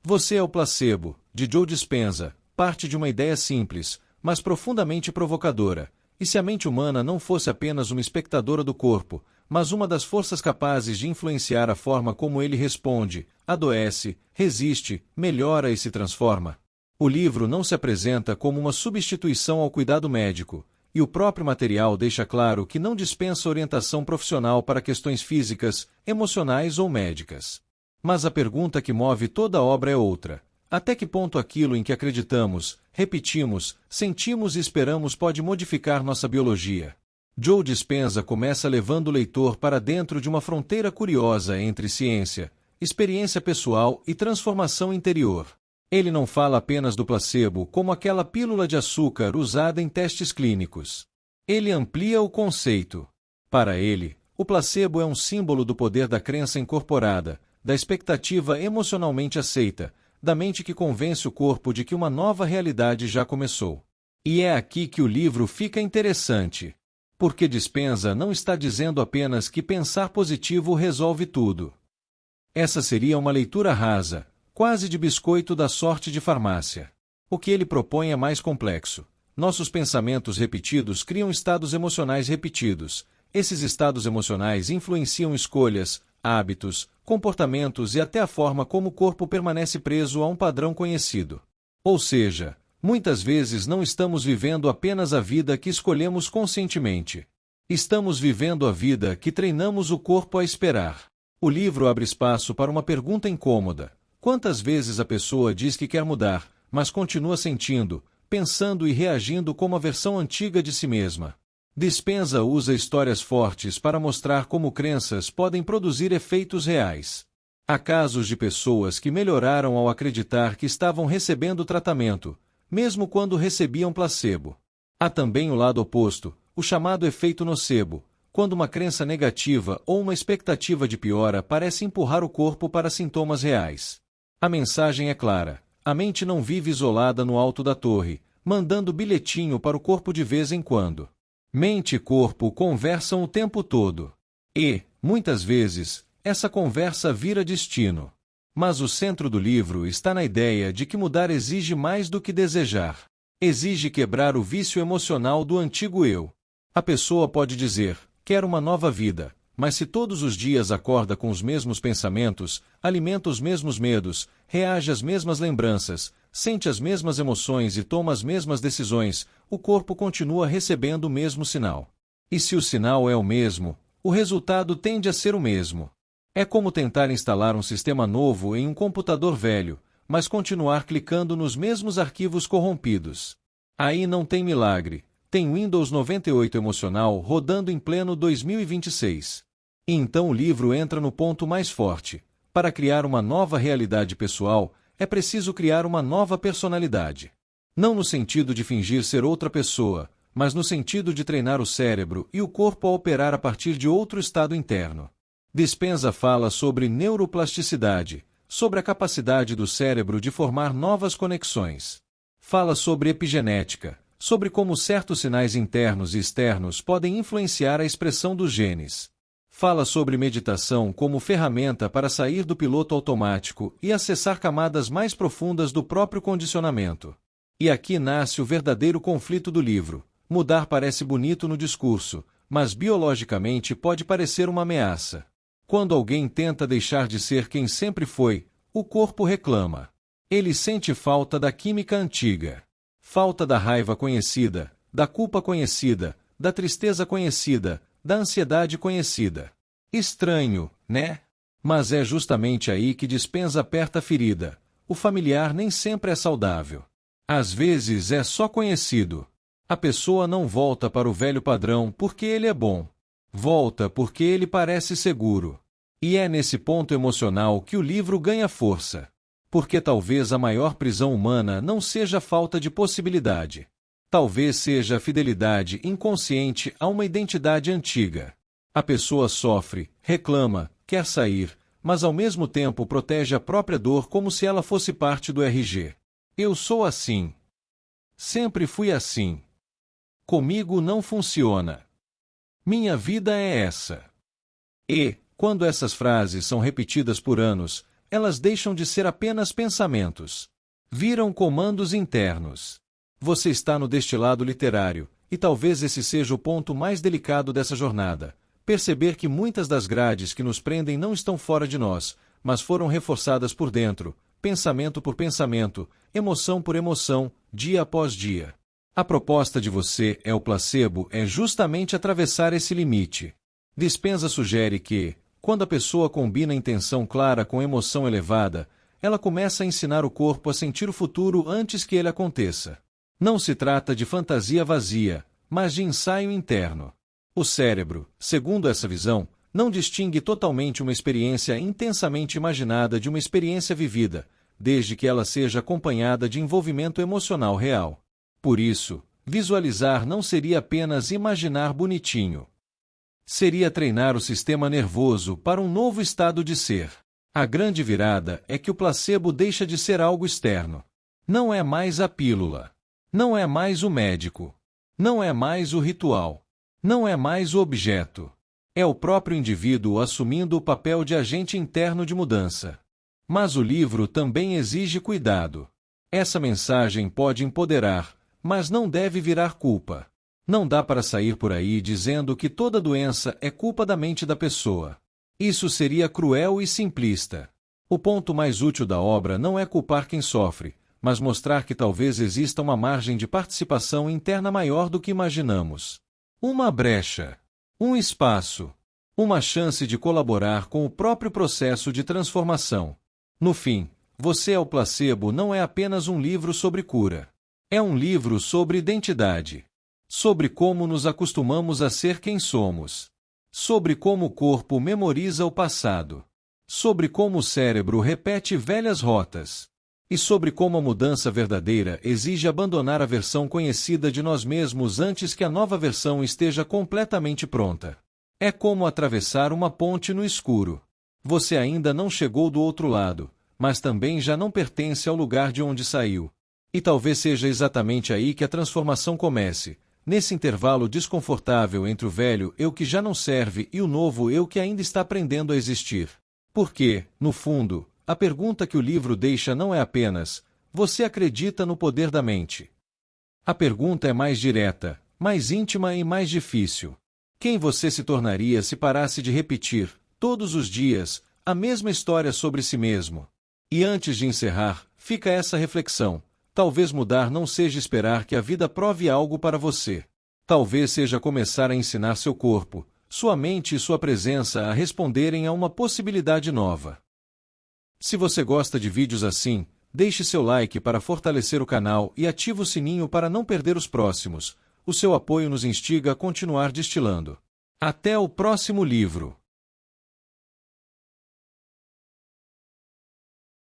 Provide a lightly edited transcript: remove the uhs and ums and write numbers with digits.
Você é o Placebo, de Joe Dispenza, parte de uma ideia simples, mas profundamente provocadora. E se a mente humana não fosse apenas uma espectadora do corpo, mas uma das forças capazes de influenciar a forma como ele responde, adoece, resiste, melhora e se transforma? O livro não se apresenta como uma substituição ao cuidado médico, e o próprio material deixa claro que não dispensa orientação profissional para questões físicas, emocionais ou médicas. Mas a pergunta que move toda a obra é outra. Até que ponto aquilo em que acreditamos, repetimos, sentimos e esperamos pode modificar nossa biologia? Joe Dispenza começa levando o leitor para dentro de uma fronteira curiosa entre ciência, experiência pessoal e transformação interior. Ele não fala apenas do placebo como aquela pílula de açúcar usada em testes clínicos. Ele amplia o conceito. Para ele, o placebo é um símbolo do poder da crença incorporada, da expectativa emocionalmente aceita, da mente que convence o corpo de que uma nova realidade já começou. E é aqui que o livro fica interessante. Porque Dispenza não está dizendo apenas que pensar positivo resolve tudo. Essa seria uma leitura rasa, quase de biscoito da sorte de farmácia. O que ele propõe é mais complexo. Nossos pensamentos repetidos criam estados emocionais repetidos. Esses estados emocionais influenciam escolhas, hábitos, comportamentos e até a forma como o corpo permanece preso a um padrão conhecido. Ou seja, muitas vezes não estamos vivendo apenas a vida que escolhemos conscientemente. Estamos vivendo a vida que treinamos o corpo a esperar. O livro abre espaço para uma pergunta incômoda. Quantas vezes a pessoa diz que quer mudar, mas continua sentindo, pensando e reagindo como a versão antiga de si mesma? Dispenza usa histórias fortes para mostrar como crenças podem produzir efeitos reais. Há casos de pessoas que melhoraram ao acreditar que estavam recebendo tratamento, mesmo quando recebiam placebo. Há também o lado oposto, o chamado efeito nocebo, quando uma crença negativa ou uma expectativa de piora parece empurrar o corpo para sintomas reais. A mensagem é clara: a mente não vive isolada no alto da torre, mandando bilhetinho para o corpo de vez em quando. Mente e corpo conversam o tempo todo. E, muitas vezes, essa conversa vira destino. Mas o centro do livro está na ideia de que mudar exige mais do que desejar. Exige quebrar o vício emocional do antigo eu. A pessoa pode dizer: quero uma nova vida, mas se todos os dias acorda com os mesmos pensamentos, alimenta os mesmos medos, reage às mesmas lembranças, sente as mesmas emoções e toma as mesmas decisões, o corpo continua recebendo o mesmo sinal. E se o sinal é o mesmo, o resultado tende a ser o mesmo. É como tentar instalar um sistema novo em um computador velho, mas continuar clicando nos mesmos arquivos corrompidos. Aí não tem milagre, tem Windows 98 emocional rodando em pleno 2026. E então o livro entra no ponto mais forte. Para criar uma nova realidade pessoal, é preciso criar uma nova personalidade. Não no sentido de fingir ser outra pessoa, mas no sentido de treinar o cérebro e o corpo a operar a partir de outro estado interno. Dispenza fala sobre neuroplasticidade, sobre a capacidade do cérebro de formar novas conexões. Fala sobre epigenética, sobre como certos sinais internos e externos podem influenciar a expressão dos genes. Fala sobre meditação como ferramenta para sair do piloto automático e acessar camadas mais profundas do próprio condicionamento. E aqui nasce o verdadeiro conflito do livro. Mudar parece bonito no discurso, mas biologicamente pode parecer uma ameaça. Quando alguém tenta deixar de ser quem sempre foi, o corpo reclama. Ele sente falta da química antiga. Falta da raiva conhecida, da culpa conhecida, da tristeza conhecida, da ansiedade conhecida. Estranho, né? Mas é justamente aí que Dispenza aperta a ferida. O familiar nem sempre é saudável. Às vezes é só conhecido. A pessoa não volta para o velho padrão porque ele é bom. Volta porque ele parece seguro. E é nesse ponto emocional que o livro ganha força. Porque talvez a maior prisão humana não seja a falta de possibilidade. Talvez seja a fidelidade inconsciente a uma identidade antiga. A pessoa sofre, reclama, quer sair, mas ao mesmo tempo protege a própria dor como se ela fosse parte do RG. Eu sou assim. Sempre fui assim. Comigo não funciona. Minha vida é essa. E, quando essas frases são repetidas por anos, elas deixam de ser apenas pensamentos. Viram comandos internos. Você está no destilado literário, e talvez esse seja o ponto mais delicado dessa jornada. Perceber que muitas das grades que nos prendem não estão fora de nós, mas foram reforçadas por dentro, pensamento por pensamento, emoção por emoção, dia após dia. A proposta de você é o placebo é justamente atravessar esse limite. Dispenza sugere que, quando a pessoa combina intenção clara com emoção elevada, ela começa a ensinar o corpo a sentir o futuro antes que ele aconteça. Não se trata de fantasia vazia, mas de ensaio interno. O cérebro, segundo essa visão, não distingue totalmente uma experiência intensamente imaginada de uma experiência vivida, desde que ela seja acompanhada de envolvimento emocional real. Por isso, visualizar não seria apenas imaginar bonitinho. Seria treinar o sistema nervoso para um novo estado de ser. A grande virada é que o placebo deixa de ser algo externo. Não é mais a pílula. Não é mais o médico. Não é mais o ritual. Não é mais o objeto. É o próprio indivíduo assumindo o papel de agente interno de mudança. Mas o livro também exige cuidado. Essa mensagem pode empoderar, mas não deve virar culpa. Não dá para sair por aí dizendo que toda doença é culpa da mente da pessoa. Isso seria cruel e simplista. O ponto mais útil da obra não é culpar quem sofre, mas mostrar que talvez exista uma margem de participação interna maior do que imaginamos. Uma brecha. Um espaço. Uma chance de colaborar com o próprio processo de transformação. No fim, Você é o Placebo não é apenas um livro sobre cura. É um livro sobre identidade. Sobre como nos acostumamos a ser quem somos. Sobre como o corpo memoriza o passado. Sobre como o cérebro repete velhas rotas. E sobre como a mudança verdadeira exige abandonar a versão conhecida de nós mesmos antes que a nova versão esteja completamente pronta. É como atravessar uma ponte no escuro. Você ainda não chegou do outro lado, mas também já não pertence ao lugar de onde saiu. E talvez seja exatamente aí que a transformação comece, nesse intervalo desconfortável entre o velho eu que já não serve e o novo eu que ainda está aprendendo a existir. Porque, no fundo, a pergunta que o livro deixa não é apenas: você acredita no poder da mente? A pergunta é mais direta, mais íntima e mais difícil. Quem você se tornaria se parasse de repetir, todos os dias, a mesma história sobre si mesmo? E antes de encerrar, fica essa reflexão. Talvez mudar não seja esperar que a vida prove algo para você. Talvez seja começar a ensinar seu corpo, sua mente e sua presença a responderem a uma possibilidade nova. Se você gosta de vídeos assim, deixe seu like para fortalecer o canal e ative o sininho para não perder os próximos. O seu apoio nos instiga a continuar destilando. Até o próximo livro!